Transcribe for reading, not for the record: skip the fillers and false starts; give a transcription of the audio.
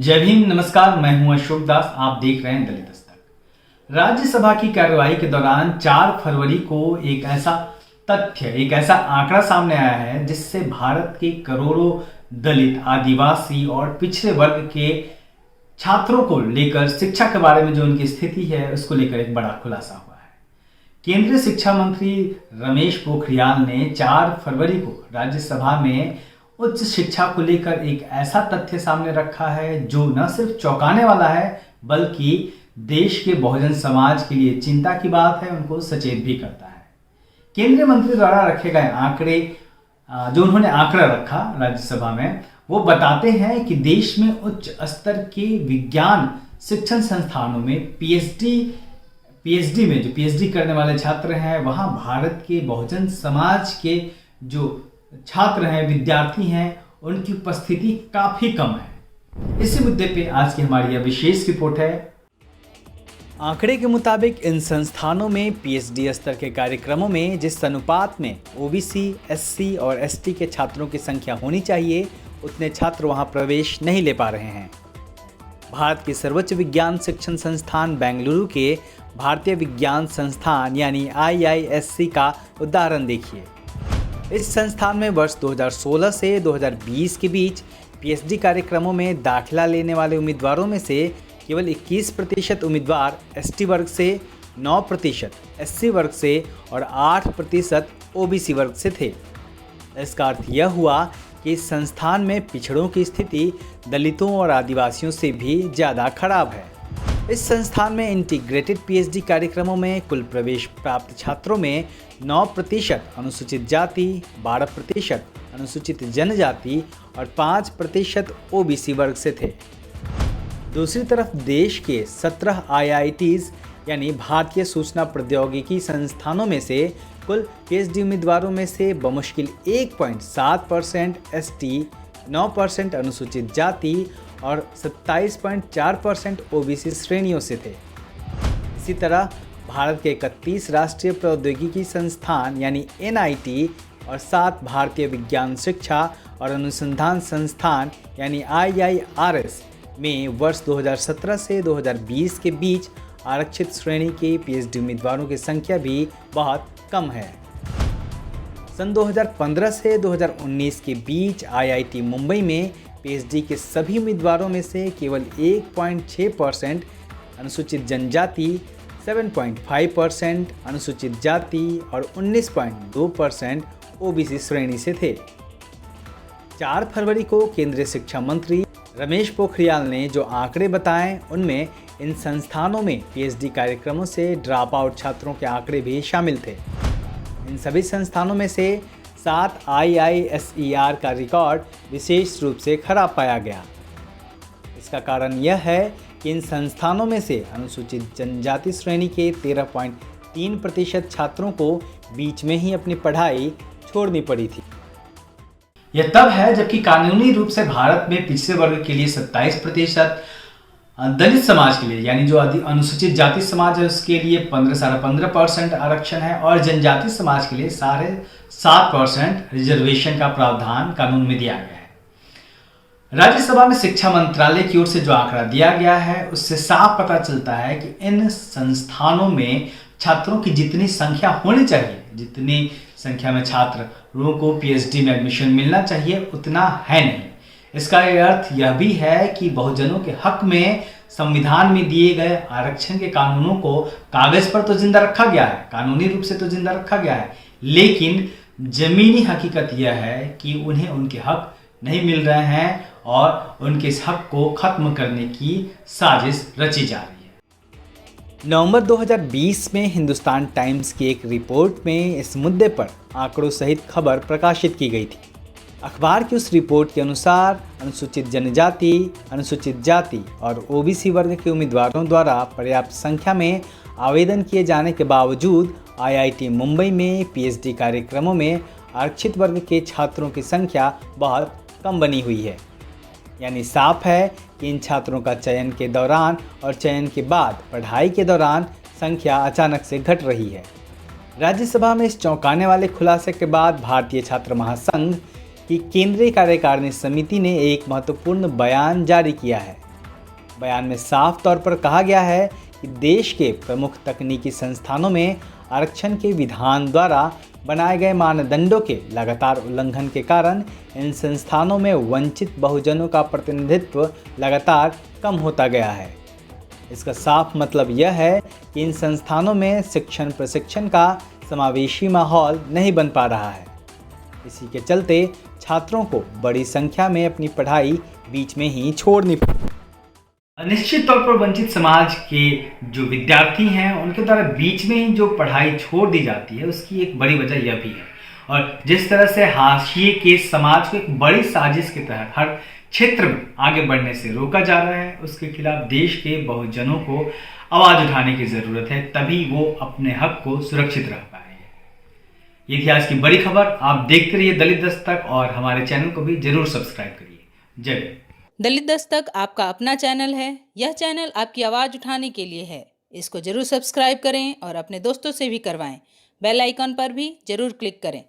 जय भीम। नमस्कार, मैं हूं अशोक दास। आप देख रहे हैं दलित दस्तक। राज्यसभा की कार्यवाही के दौरान 4 फरवरी को एक ऐसा आंकड़ा सामने आया है जिससे भारत के करोड़ों दलित, आदिवासी और पिछड़े वर्ग के छात्रों को लेकर शिक्षा के बारे में जो उनकी स्थिति है उसको लेकर एक बड़ा खुलासा हुआ है। केंद्रीय शिक्षा मंत्री रमेश पोखरियाल ने 4 फरवरी को राज्यसभा में उच्च शिक्षा को लेकर एक ऐसा तथ्य सामने रखा है जो न सिर्फ चौंकाने वाला है बल्कि देश के बहुजन समाज के लिए चिंता की बात है, उनको सचेत भी करता है। केंद्रीय मंत्री द्वारा रखे गए आंकड़े, जो उन्होंने आंकड़ा रखा राज्यसभा में, वो बताते हैं कि देश में उच्च स्तर के विज्ञान शिक्षण संस्थानों में पीएचडी में जो पीएचडी करने वाले छात्र हैं, वहाँ भारत के बहुजन समाज के जो छात्र हैं, विद्यार्थी हैं, उनकी उपस्थिति काफी कम है। इसी मुद्दे पे आज की हमारी यह विशेष रिपोर्ट है। आंकड़े के मुताबिक इन संस्थानों में पीएचडी स्तर के कार्यक्रमों में जिस अनुपात में ओबीसी, एससी और एसटी के छात्रों की संख्या होनी चाहिए, उतने छात्र वहां प्रवेश नहीं ले पा रहे हैं। भारत के सर्वोच्च विज्ञान शिक्षण संस्थान बेंगलुरु के भारतीय विज्ञान संस्थान यानी IISc का उदाहरण देखिए। इस संस्थान में वर्ष 2016 से 2020 के बीच पीएचडी कार्यक्रमों में दाखिला लेने वाले उम्मीदवारों में से केवल 21% उम्मीदवार एसटी वर्ग से, 9% एससी वर्ग से और 8% ओबीसी वर्ग से थे। इसका अर्थ यह हुआ कि इस संस्थान में पिछड़ों की स्थिति दलितों और आदिवासियों से भी ज़्यादा खराब है। इस संस्थान में इंटीग्रेटेड पीएचडी कार्यक्रमों में कुल प्रवेश प्राप्त छात्रों में 9% अनुसूचित जाति, 12% अनुसूचित जनजाति और 5% ओबीसी वर्ग से थे। दूसरी तरफ देश के 17 IITs यानी भारतीय सूचना प्रौद्योगिकी संस्थानों में से कुल पीएचडी उम्मीदवारों में से बमुश्किल 1.7% एसटी, 9% अनुसूचित जाति और 27.4% ओबीसी श्रेणियों से थे। इसी तरह भारत के 31 राष्ट्रीय प्रौद्योगिकी संस्थान यानी NIT और 7 भारतीय विज्ञान शिक्षा और अनुसंधान संस्थान यानी IIRS में वर्ष 2017 से 2020 के बीच आरक्षित श्रेणी के पीएचडी उम्मीदवारों की संख्या भी बहुत कम है। सन 2015 से 2019 के बीच IIT मुंबई में पीएचडी के सभी उम्मीदवारों में से केवल 1.6% अनुसूचित जनजाति, 7.5% अनुसूचित जाति और 19.2% ओबीसी श्रेणी से थे। 4 फरवरी को केंद्रीय शिक्षा मंत्री रमेश पोखरियाल ने जो आंकड़े बताए, उनमें इन संस्थानों में पीएचडी कार्यक्रमों से ड्रॉप आउट छात्रों के आंकड़े भी शामिल थे। इन सभी संस्थानों में से 7 IISER का रिकॉर्ड विशेष रूप से खराब पाया गया। इसका कारण यह है कि इन संस्थानों में से अनुसूचित जनजाति श्रेणी के 13.3% छात्रों को बीच में ही अपनी पढ़ाई छोड़नी पड़ी थी। यह तब है जबकि कानूनी रूप से भारत में पिछड़े वर्ग के लिए 27%, दलित समाज के लिए यानी जो अनुसूचित जाति समाज है उसके लिए 15% आरक्षण है और जनजाति समाज के लिए 7.5% रिजर्वेशन का प्रावधान कानून में दिया गया है। राज्यसभा में शिक्षा मंत्रालय की ओर से जो आंकड़ा दिया गया है उससे साफ पता चलता है कि इन संस्थानों में छात्रों की जितनी संख्या होनी चाहिए, जितनी संख्या में छात्रों को पीएचडी में एडमिशन मिलना चाहिए, उतना है नहीं। इसका अर्थ यह भी है कि बहुजनों के हक में संविधान में दिए गए आरक्षण के कानूनों को कागज पर तो जिंदा रखा गया है, कानूनी रूप से तो जिंदा रखा गया है, लेकिन जमीनी हकीकत यह है कि उन्हें उनके हक नहीं मिल रहे हैं और उनके इस हक को खत्म करने की साजिश रची जा रही है। नवंबर 2020 में हिंदुस्तान टाइम्स की एक रिपोर्ट में इस मुद्दे पर आंकड़ों सहित खबर प्रकाशित की गई थी। अखबार की उस रिपोर्ट के अनुसार अनुसूचित जनजाति, अनुसूचित जाति और ओबीसी वर्ग के उम्मीदवारों द्वारा पर्याप्त संख्या में आवेदन किए जाने के बावजूद IIT मुंबई में पीएचडी कार्यक्रमों में आरक्षित वर्ग के छात्रों की संख्या बहुत कम बनी हुई है। यानी साफ है कि इन छात्रों का चयन के दौरान और चयन के बाद पढ़ाई के दौरान संख्या अचानक से घट रही है। राज्यसभा में इस चौंकाने वाले खुलासे के बाद भारतीय छात्र महासंघ की केंद्रीय कार्यकारिणी समिति ने एक महत्वपूर्ण बयान जारी किया है। बयान में साफ तौर पर कहा गया है कि देश के प्रमुख तकनीकी संस्थानों में आरक्षण के विधान द्वारा बनाए गए मानदंडों के लगातार उल्लंघन के कारण इन संस्थानों में वंचित बहुजनों का प्रतिनिधित्व लगातार कम होता गया है। इसका साफ मतलब यह है कि इन संस्थानों में शिक्षण प्रशिक्षण का समावेशी माहौल नहीं बन पा रहा है। इसी के चलते छात्रों को बड़ी संख्या में अपनी पढ़ाई बीच में ही छोड़नी पड़ती है। निश्चित तौर पर वंचित समाज के जो विद्यार्थी हैं उनके द्वारा बीच में ही जो पढ़ाई छोड़ दी जाती है उसकी एक बड़ी वजह यह भी है। और जिस तरह से हाशिए के समाज को एक बड़ी साजिश के तहत हर क्षेत्र में आगे बढ़ने से रोका जा रहा है, उसके खिलाफ देश के बहुजनों को आवाज उठाने की जरूरत है, तभी वो अपने हक को सुरक्षित रख पाएंगे। ये थी आज की बड़ी खबर। आप देखते रहिए दलित दस्तक और हमारे चैनल को भी जरूर सब्सक्राइब करिए। जय हिंद। दलित दस्तक आपका अपना चैनल है। यह चैनल आपकी आवाज उठाने के लिए है। इसको जरूर सब्सक्राइब करें और अपने दोस्तों से भी करवाएं। बेल आइकन पर भी जरूर क्लिक करें।